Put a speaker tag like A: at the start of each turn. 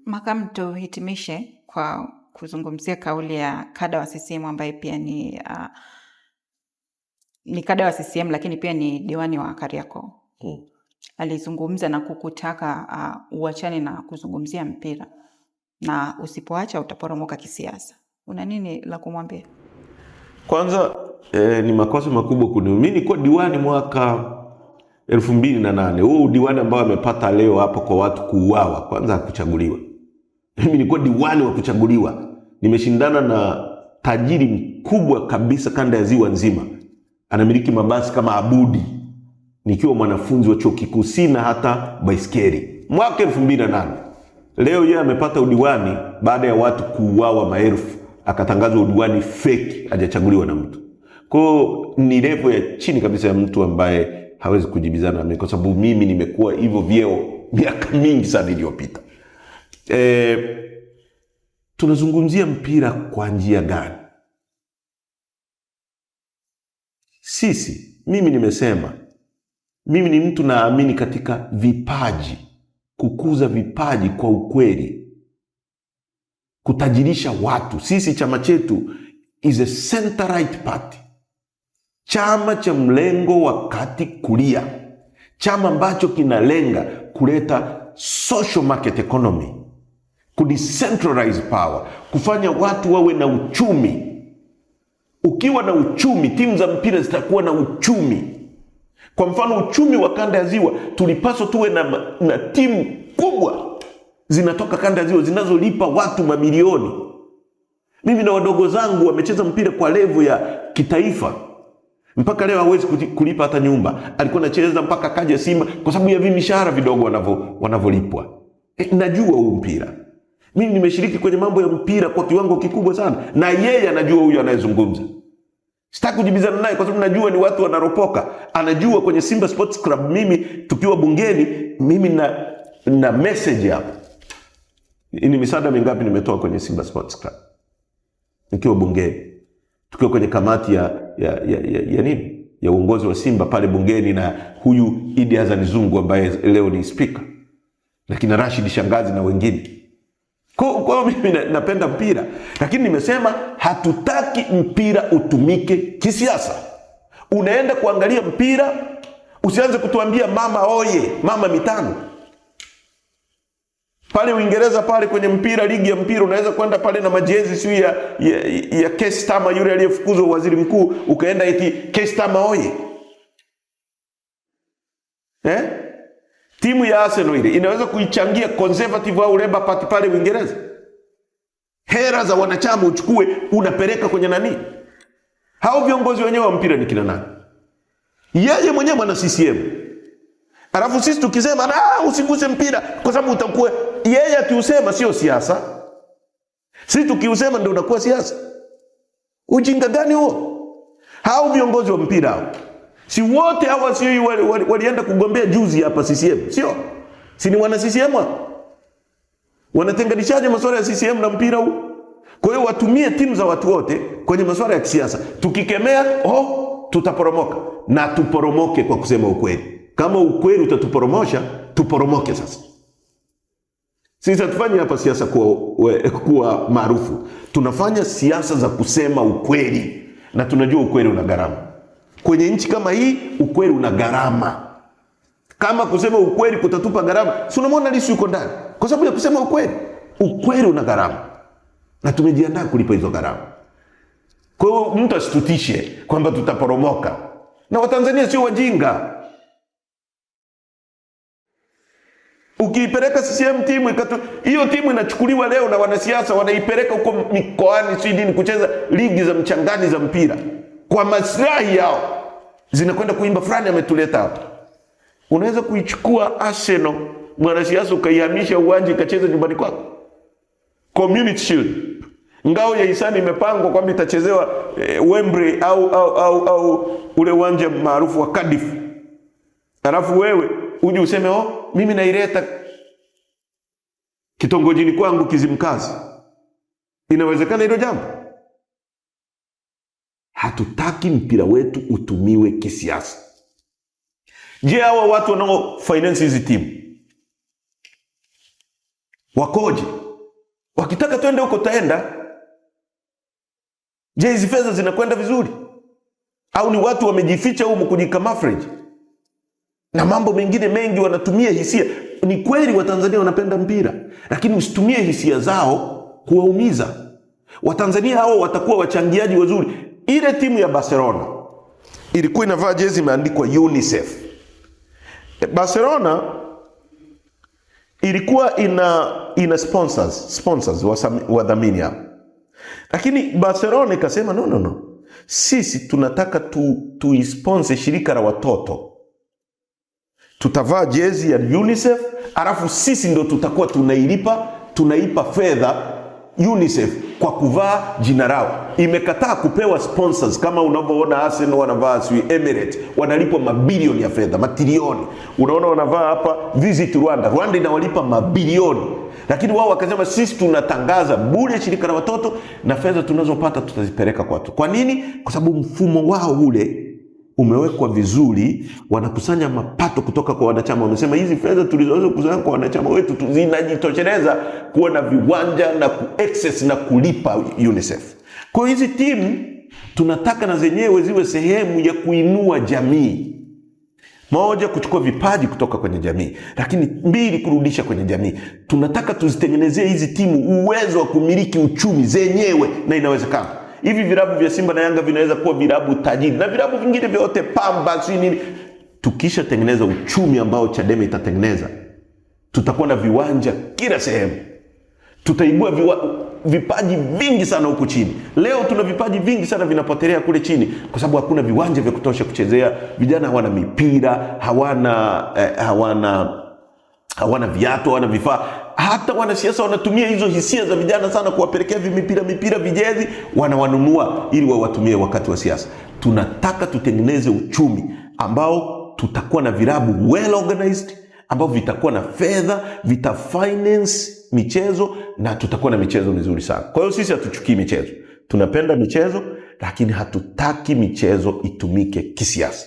A: Makamu, tuhitimishe kwa kuzungumzia kauli ya kada wa CCM ambaye pia ni kada wa CCM lakini pia ni diwani wa Kariakoo. Alizungumza na kukutaka uachane na kuzungumzia mpira na usipoacha utaporomoka kisiasa. Una nini la kumwambia?
B: Kwanza ni makosa makubwa kuni. Mimi nilikuwa diwani mwaka 2008. Huo diwani ambao amepata leo hapo kwa watu kuuawa, kwanza hakuchaguliwa. Mimi nilikuwa diwani wa kuchaguliwa. Nimeshindana na tajiri mkubwa kabisa kanda ya Ziwa nzima. Anamiliki mabasi kama Abudi. Nikiwa mwanafunzi wa chuo kikuu, sina hata baiskeli. Mwaka 2008. Leo yeye amepata udiwani baada ya watu kuuawa maelfu, akatangazwa udiwani fake, hajachaguliwa na mtu. Kwa ni level ya chini kabisa ya mtu ambaye hawezi kujibizana na mimi, kwa sababu mimi nimekuwa hivyo vyeo miaka mingi sana iliyopita. Tunazungumzia mpira kwa njia gani? Mimi nimesema, mimi ni mtu naamini katika vipaji, kukuza vipaji kwa ukweli, kutajirisha watu. Sisi chama chetu is a center right party, chama cha mlengo wa kati kulia, chama ambacho kinalenga kuleta social market economy, kudecentralize power, kufanya watu wawe na uchumi. Ukiwa na uchumi, timu za mpira zitakuwa na uchumi. Kwa mfano, uchumi wa kanda ya Ziwa, tulipaswa tuwe na timu kubwa zinatoka kanda ya Ziwa zinazolipa watu mamilioni. Mimi na wadogo zangu wamecheza mpira kwa level ya kitaifa. Mpaka leo hawezi kulipa hata nyumba. Alikuwa anacheza mpaka kaja Simba kwa sababu ya mishahara vidogo wanavyolipwa. Najua huu mpira. Mimi nimeshiriki kwenye mambo ya mpira kwa kiwango kikubwa sana, na yeye anajua huyu anayezungumza. Sitaki kujibizana naye kwa sababu najua ni watu wanaropoka. Anajua kwenye Simba Sports Club, mimi tukiwa bungeni, mimi na message hapa. Ni misaada mingapi nimetoa kwenye Simba Sports Club nikiwa bungeni, tukiwa kwenye kamati ya uongozi wa Simba pale bungeni, na huyu Idi Hassan Zungu ambaye leo ni speaker, lakini Rashid Shangazi na wengine. Kwa mimi napenda mpira, lakini nimesema hatutaki mpira utumike kisiasa. Unaenda kuangalia mpira, usianze kutuambia mama oye, mama mitano. Pale Uingereza pale kwenye mpira, ligi ya mpira, unaweza kwenda pale na majezi siyo ya Keir Starmer, yule aliyefukuzwa waziri mkuu, ukaenda eti Keir Starmer oye. Timu ya Arsenal ile inaweza kuichangia Conservative au Labour Party pale Uingereza. Hera za wanachama uchukue unapeleka kwenye nani? Hao viongozi wenyewe wa mpira ni kina nani? Yeye mwenyewe mwana CCM. Alafu sisi tukisema usiguse mpira kwa sababu utakuwa, yeye akiusema sio siasa, sisi tukiusema ndio unakuwa siasa. Ujinga gani huo? Hao viongozi wa mpira hao, si wote hawa sio walienda kugombea juzi hapa CCM, sio? Si ni wana CCM hao? Wanatenganishaje masuala ya CCM na mpira huu? Kwa hiyo watumie timu za watu wote kwenye masuala ya kisiasa. Tukikemea, tutaporomoka, na tuporomoke kwa kusema ukweli. Kama ukweli utatuporomosha, tuporomoke sasa. Sisi hatufanya hapa siasa kuwa maarufu. Tunafanya siasa za kusema ukweli, na tunajua ukweli una gharama. Kwenye nchi kama hii, ukweli una gharama. Kama kusema ukweli kutatupa gharama, si unamwona Lissu yuko ndani kwa sababu ya kusema ukweli. Ukweli una gharama, na tumejiandaa kulipa hizo gharama. Kwa hiyo mtu asitutishe kwamba tutaporomoka. Na Watanzania sio wajinga. Ukiipeleka CCM timu hiyo timu inachukuliwa leo na wanasiasa, wanaipeleka huko mikoani Sweden kucheza ligi za mchangani za mpira kwa maslahi yao. Zinakwenda kuimba fulani ametuleta hapa. Unaweza kuichukua Arsenal, mwanasiasa, ukaihamisha uwanja ikacheza nyumbani kwako. Community Shield, ngao ya hisani imepangwa kwamba itachezewa Wembley au ule uwanja maarufu wa Cardiff. Alafu wewe uje useme mimi naileta kitongojini kwangu Kizimkazi. Inawezekana hilo jambo? Hatutaki mpira wetu utumiwe kisiasa. Je, hawa watu wanao finance hizi timu wakoje? Wakitaka twende huko taenda. Je, hizi fedha zinakwenda vizuri? Au ni watu wamejificha huko kujikamuflage? Na mambo mengine mengi wanatumia hisia. Ni kweli Watanzania wanapenda mpira, lakini usitumie hisia zao kuwaumiza. Watanzania hao watakuwa wachangiaji wazuri. Ile timu ya Barcelona ilikuwa inavaa jezi imeandikwa UNICEF. Barcelona ilikuwa ina sponsors wadhamini hapo. Lakini Barcelona ikasema no. Sisi tunataka tuisponsor shirika la watoto. Tutavaa jezi ya UNICEF, alafu sisi ndo tutakuwa tunaipa fedha UNICEF kwa kuvaa jina lao. Imekataa kupewa sponsors kama unavyoona Arsenal wanavaa Emirates, wanalipwa mabilioni ya fedha, matrilioni. Unaona wanavaa hapa Visit Rwanda. Rwanda inawalipa mabilioni. Lakini wao wakasema sisi tunatangaza bure shirika la watoto na fedha tunazopata tutazipeleka kwa watu. Kwa nini? Kwa sababu mfumo wao ule umewekwa vizuri, wanakusanya mapato kutoka kwa wanachama. Wamesema hizi fedha tulizoweza kusanya kwa wanachama wetu zinajitosheleza kuwa na viwanja na access na kulipa UNICEF. Kwa hizi timu tunataka na zenyewe ziwe sehemu ya kuinua jamii. Moja, kuchukua vipaji kutoka kwenye jamii, lakini mbili, kurudisha kwenye jamii. Tunataka tuzitengenezee hizi timu uwezo wa kumiliki uchumi zenyewe, na inawezekana. Hivi vilabu vya Simba na Yanga vinaweza kuwa vilabu tajiri na vilabu vingine vyote, Pamba si nini. Tukisha tengeneza uchumi ambao Chadema itatengeneza, tutakuwa na viwanja kila sehemu. Tutaibua vipaji vingi sana huku chini. Leo tuna vipaji vingi sana vinapotelea kule chini kwa sababu hakuna viwanja vya kutosha kuchezea. Vijana hawana mipira, hawana viatu, hawana vifaa. Hata wanasiasa wanatumia hizo hisia za vijana sana kuwapelekea mipira vijezi, wanawanunua ili wawatumie wakati wa siasa. Tunataka tutengeneze uchumi ambao tutakuwa na vilabu well organized, ambao vitakuwa na fedha, vitafinance michezo, na tutakuwa na michezo mizuri sana. Kwa hiyo sisi hatuchukii michezo. Tunapenda michezo, lakini hatutaki michezo itumike kisiasa.